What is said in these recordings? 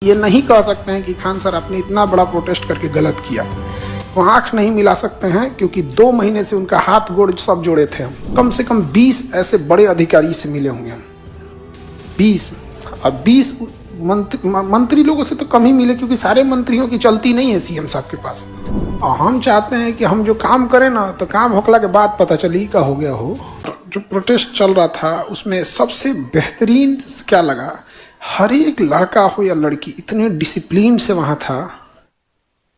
ये नहीं कह सकते हैं कि खान सर आपने इतना बड़ा प्रोटेस्ट करके गलत किया। वो आंख नहीं मिला सकते हैं क्योंकि 2 महीने से उनका हाथ गोड़ सब जोड़े थे। कम से कम 20 ऐसे बड़े अधिकारी से मिले होंगे, 20। अब 20 मंत्री लोगों से तो कम ही मिले क्योंकि सारे मंत्रियों की चलती नहीं है सीएम साहब के पास। और हम चाहते हैं कि हम जो काम करें ना तो काम होकला के बाद पता चली का हो गया हो। जो प्रोटेस्ट चल रहा था उसमें सबसे बेहतरीन क्या लगा, हर एक लड़का हो या लड़की इतने डिसिप्लिन से वहां था,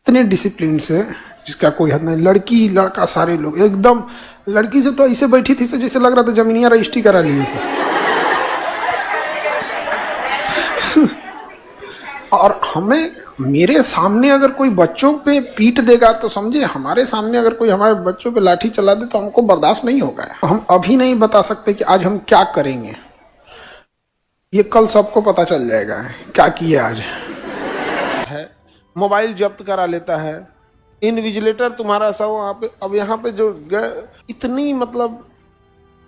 इतने डिसिप्लिन से जिसका कोई हद नहीं। लड़की लड़का सारे लोग एकदम, लड़की से तो ऐसे बैठी थी जैसे लग रहा था जमीनिया रजिस्ट्री करा ली से। और हमें, मेरे सामने अगर कोई बच्चों पे पीट देगा तो समझे, हमारे सामने अगर कोई हमारे बच्चों पे लाठी चला दे तो हमको बर्दाश्त नहीं होगा। हम अभी नहीं बता सकते कि आज हम क्या करेंगे, ये कल सबको पता चल जाएगा क्या किया आज है। मोबाइल जब्त करा लेता है, इनविजिलेटर तुम्हारा सब वहाँ पे। अब यहाँ पे जो इतनी मतलब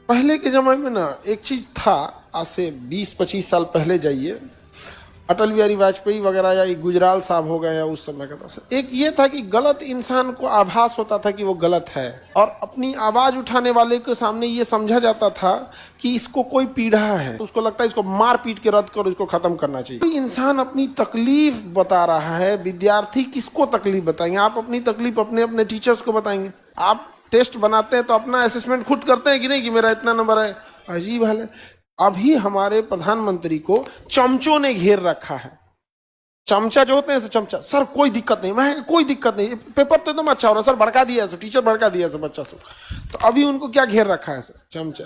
पहले के जमाने में ना एक चीज था, आज से 20-25 साल पहले जाइए, अटल बिहारी वाजपेयी वगैरह या गुजराल साहब हो गए या उस समय का था, एक ये था कि गलत इंसान को आभास होता था कि वो गलत है और अपनी आवाज उठाने वाले के सामने ये समझा जाता था कि इसको कोई पीड़ा है, तो उसको लगता है इसको मार पीट के रद्द कर, इसको खत्म करना चाहिए। तो इंसान अपनी तकलीफ बता रहा है, विद्यार्थी किसको तकलीफ बताएंगे? आप अपनी तकलीफ अपने अपने टीचर्स को बताएंगे। आप टेस्ट बनाते हैं तो अपना असेसमेंट खुद करते हैं कि नहीं कि मेरा इतना नंबर है। अजीब हाल है। अभी हमारे प्रधानमंत्री को चमचों ने घेर रखा है। चमचा जो होते हैं चमचा, सर कोई दिक्कत नहीं, मैं कोई दिक्कत नहीं, पेपर तो एकदम अच्छा हो रहा है सर, भड़का दिया है, टीचर भड़का दिया है बच्चा से। तो अभी उनको क्या घेर रखा है सर? चमचा।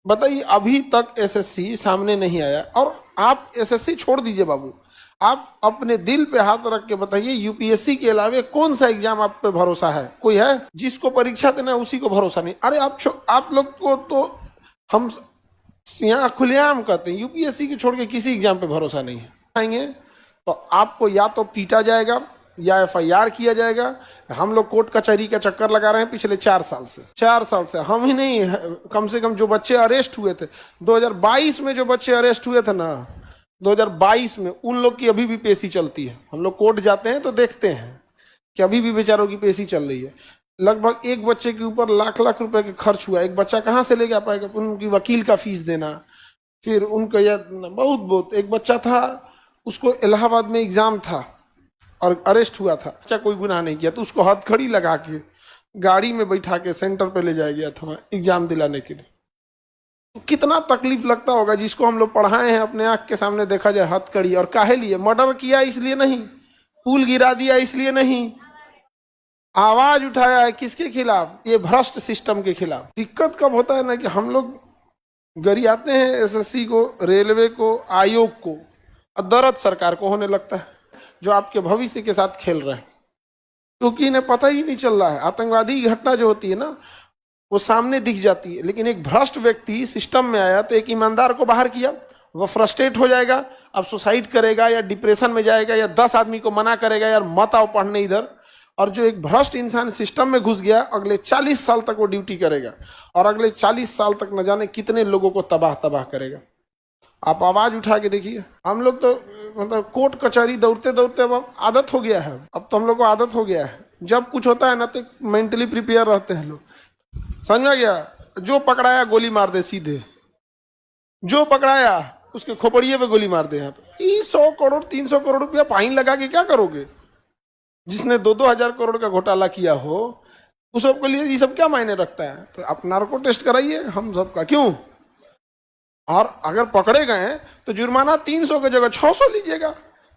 बताइए, अभी तक एसएससी सामने नहीं आया। और आप एसएससी छोड़ दीजिए बाबू, आप अपने दिल पे हाथ रख के बताइए, यूपीएससी के अलावे कौन सा एग्जाम आप पे भरोसा है? कोई है? जिसको परीक्षा देना है उसी को भरोसा नहीं। अरे आप लोग को तो हम यहाँ खुलेआम कहते हैं, यूपीएससी की छोड़ के किसी एग्जाम पे भरोसा नहीं है। आएंगे तो आपको या तो पीटा जाएगा या एफआईआर किया जाएगा। हम लोग कोर्ट कचहरी का चक्कर लगा रहे हैं पिछले 4 साल से। हम ही नहीं, कम से कम जो बच्चे अरेस्ट हुए थे 2022 में, जो बच्चे अरेस्ट हुए थे ना 2022 में, उन लोग की अभी भी पेशी चलती है। हम लोग कोर्ट जाते हैं तो देखते हैं कि अभी भी बेचारों की पेशी चल रही है। लगभग एक बच्चे के ऊपर लाख रुपए के खर्च हुआ। एक बच्चा कहाँ से लेके आ पाएगा? उनकी वकील का फीस देना, फिर उनका यह बहुत। एक बच्चा था, उसको इलाहाबाद में एग्जाम था और अरेस्ट हुआ था। बच्चा कोई गुनाह नहीं किया तो उसको हथकड़ी लगा के गाड़ी में बैठा के सेंटर पे ले जाया गया था एग्जाम दिलाने के लिए। तो कितना तकलीफ लगता होगा जिसको हम लोग पढ़ाए हैं, अपने आंख के सामने देखा जाए हथकड़ी। और काहे लिए? मर्डर किया इसलिए नहीं, पुल गिरा दिया इसलिए नहीं, आवाज उठाया है किसके खिलाफ? ये भ्रष्ट सिस्टम के खिलाफ। दिक्कत कब होता है ना कि हम लोग गरियाते हैं एसएससी को, रेलवे को, आयोग को, और दर्द सरकार को होने लगता है जो आपके भविष्य के साथ खेल रहे हैं, क्योंकि इन्हें पता ही नहीं चल रहा है। आतंकवादी घटना जो होती है ना वो सामने दिख जाती है, लेकिन एक भ्रष्ट व्यक्ति सिस्टम में आया तो एक ईमानदार को बाहर किया, वो फ्रस्ट्रेट हो जाएगा, अब सुसाइड करेगा या डिप्रेशन में जाएगा या 10 आदमी को मना करेगा यार मत आओ पढ़ने इधर। और जो एक भ्रष्ट इंसान सिस्टम में घुस गया, अगले 40 साल तक वो ड्यूटी करेगा और अगले 40 साल तक न जाने कितने लोगों को तबाह करेगा। आप आवाज उठा के देखिए। हम लोग तो मतलब कोर्ट कचहरी दौड़ते दौड़ते अब आदत हो गया है। अब तो हम लोग को आदत हो गया है, जब कुछ होता है ना तो मेंटली प्रिपेयर रहते हैं लोग। समझ में गया? जो पकड़ाया गोली मार दे सीधे, जो पकड़ाया उसके खोपड़िए पे गोली मार दे। यहाँ पे 100 करोड़ 300 करोड़ रुपया फाइन लगा के क्या करोगे? जिसने 2-2 हजार करोड़ का घोटाला किया हो उस सबके लिए ये सब क्या मायने रखता है? तो आप नार्को टेस्ट कराइए हम सबका, क्यों? और अगर पकड़े गए तो जुर्माना 300 की जगह 600 लीजिएगा,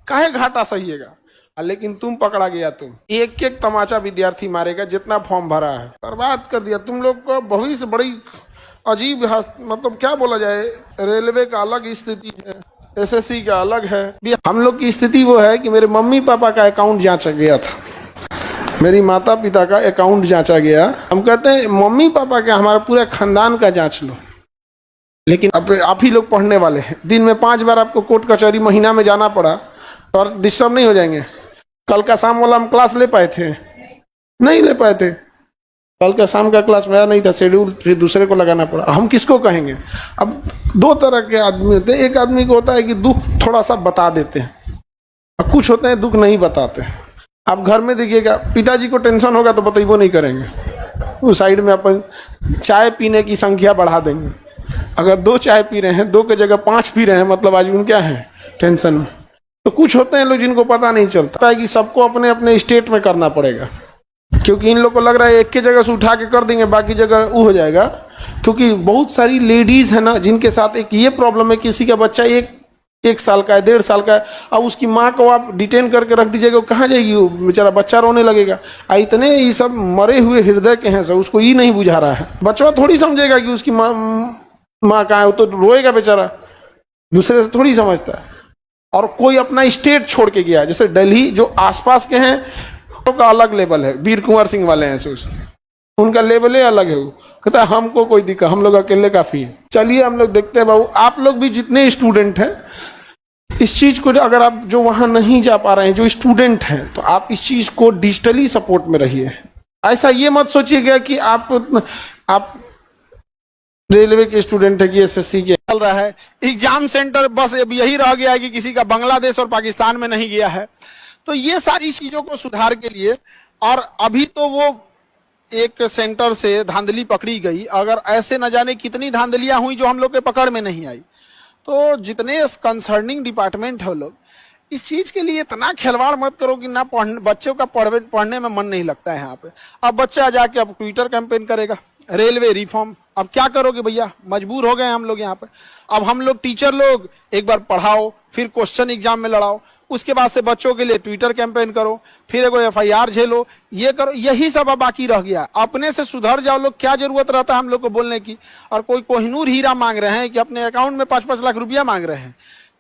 काहे घाटा सहिएगा? लेकिन तुम पकड़ा गया, तुम एक एक तमाचा विद्यार्थी मारेगा जितना फॉर्म भरा है, बर्बाद कर दिया तुम लोग का भविष्य। बड़ी अजीब, मतलब क्या बोला जाए, रेलवे का अलग स्थिति है, एसएससी का अलग है। हम लोग की स्थिति वो है कि मेरे मम्मी पापा का अकाउंट जांचा गया था, मेरी माता पिता का अकाउंट जांचा गया। हम कहते हैं मम्मी पापा का, हमारा पूरा खानदान का जांच लो, लेकिन अब आप ही लोग पढ़ने वाले हैं। दिन में 5 बार आपको कोर्ट कचहरी महीना में जाना पड़ा और डिस्टर्ब नहीं हो जाएंगे? कल का शाम वाला हम क्लास ले पाए थे? नहीं ले पाए थे। कल का शाम का क्लास मेरा नहीं था, शेड्यूल फिर दूसरे को लगाना पड़ा। हम किसको कहेंगे? अब 2 तरह के आदमी होते हैं। एक आदमी को होता है कि दुख थोड़ा सा बता देते हैं, कुछ होते हैं दुख नहीं बताते। आप घर में देखिएगा, पिताजी को टेंशन होगा तो बताइए नहीं करेंगे, उस साइड में अपन चाय पीने की संख्या बढ़ा देंगे। अगर 2 चाय पी रहे हैं, 2 की जगह 5 पी रहे हैं, मतलब आज उन क्या है, टेंशन में। तो कुछ होते हैं लोग जिनको पता नहीं चलता है कि सबको अपने अपने स्टेट में करना पड़ेगा, क्योंकि इन लोग को लग रहा है एक की जगह से उठा के कर देंगे, बाकी जगह वो हो जाएगा। क्योंकि बहुत सारी लेडीज है ना जिनके साथ एक ये प्रॉब्लम है, किसी का बच्चा एक साल का है, 1.5 साल का है, अब उसकी माँ को आप डिटेन करके रख दीजिएगा, वो कहाँ जाएगी, वो बेचारा बच्चा रोने लगेगा। इतने ये सब मरे हुए हृदय के हैं सब, उसको ये नहीं बुझा रहा है। बच्चा थोड़ी समझेगा कि उसकी माँ कहाँ है, वो तो रोएगा बेचारा, दूसरे से थोड़ी समझता है। और कोई अपना स्टेट छोड़ के गया, जैसे दिल्ली, जो आसपास के हैं का अलग लेवल है, वीर कुंवर सिंह वाले हैं, उनका लेवल ही अलग है। वो कहता है हमको कोई दिक्कत, हम लोग अकेले काफी है। चलिए हम लोग देखते हैं बाबू, आप लोग भी जितने स्टूडेंट हैं इस चीज को, अगर आप जो वहां नहीं जा पा रहे हैं, जो स्टूडेंट हैं, तो आप इस चीज को डिजिटली सपोर्ट में रहिए। ऐसा ये मत सोचिएगा कि आप रेलवे के स्टूडेंट है कि एसएससी के चल रहा है एग्जाम सेंटर, बस अब यही रह गया है कि किसी का बांग्लादेश और पाकिस्तान में नहीं गया है। तो ये सारी चीजों को सुधार के लिए, और अभी तो वो एक सेंटर से धांधली पकड़ी गई, अगर ऐसे न जाने कितनी धांधलियां हुई जो हम लोग के पकड़ में नहीं आई। तो जितने कंसर्निंग डिपार्टमेंट है लोग, इस चीज के लिए इतना खिलवाड़ मत करो कि ना बच्चों का पढ़ने में मन नहीं लगता है यहाँ पे। अब बच्चा जाके अब ट्विटर कैंपेन करेगा, रेलवे रिफॉर्म, अब क्या करोगे भैया, मजबूर हो गए हम लोग यहाँ पे। अब हम लोग टीचर लोग एक बार पढ़ाओ, फिर क्वेश्चन एग्जाम में लड़ाओ, उसके बाद से बच्चों के लिए ट्विटर कैंपेन करो, फिर एगो FIR झेलो, ये करो, यही सब अब बाकी रह गया। अपने से सुधर जाओ लोग, क्या जरूरत रहता है हम लोग को बोलने की। और कोई कोहिनूर हीरा मांग रहे हैं कि अपने अकाउंट में 5-5 लाख रुपया मांग रहे हैं।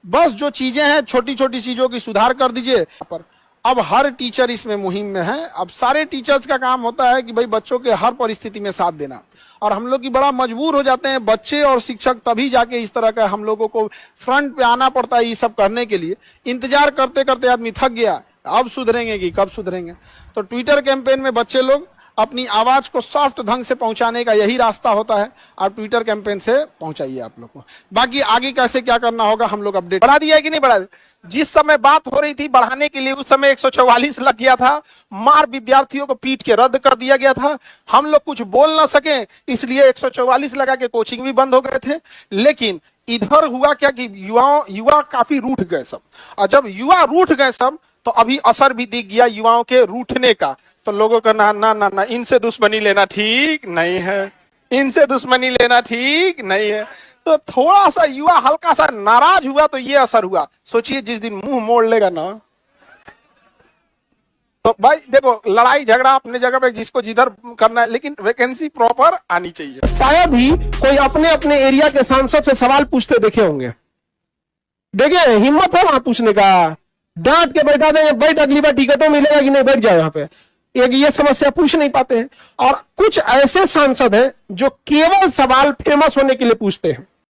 बस जो चीजें हैं छोटी छोटी चीजों की सुधार कर दीजिए। पर अब हर टीचर इसमें मुहिम में है। अब सारे टीचर्स का काम होता है कि भाई बच्चों के हर परिस्थिति में साथ देना, और हम लोग की बड़ा मजबूर हो जाते हैं बच्चे और शिक्षक, तभी जाके इस तरह का हम लोगों को फ्रंट पे आना पड़ता है ये सब करने के लिए। इंतजार करते करते आदमी थक गया, अब सुधरेंगे कि कब सुधरेंगे। तो ट्विटर कैंपेन में बच्चे लोग अपनी आवाज को सॉफ्ट ढंग से पहुंचाने का यही रास्ता होता है। आप ट्विटर कैंपेन से पहुंचाइए आप लोग को। बाकी आगे कैसे क्या करना होगा हम लोग अपडेट बढ़ा दिया है कि नहीं बढ़ा। जिस समय बात हो रही थी बढ़ाने के लिए, उस समय 144 लग गया था, मार विद्यार्थियों को पीट के रद्द कर दिया गया था। हम लोग कुछ बोल ना सके इसलिए 144 लगा के कोचिंग भी बंद हो गए थे। लेकिन इधर हुआ क्या कि युवा काफी रूठ गए सब, और जब युवा रूठ गए सब तो अभी असर भी दिख गया युवाओं के रूठने का। तो लोगों का ना ना ना ना इनसे दुश्मनी लेना ठीक नहीं है, इनसे दुश्मनी लेना ठीक नहीं है। तो थोड़ा सा युवा हल्का सा नाराज हुआ तो ये असर हुआ। सोचिए जिस दिन मुंह मोड़ लेगा ना, तो भाई देखो लड़ाई झगड़ा अपने जगह पे जिसको जिधर करना है, लेकिन वैकेंसी प्रॉपर आनी चाहिए। शायद ही कोई अपने अपने एरिया के सांसद से सवाल पूछते देखे होंगे, देखिए हिम्मत है वहां पूछने का, डांट के बैठा देंगे, बैठ अगली बार टिकटों मिलेगा कि नहीं, बैठ जाओ यहाँ पे। एक ये समस्या पूछ नहीं पाते हैं। और कुछ ऐसे सांसद हैं जो केवल सवाल फेमस होने के लिए पूछते हैं।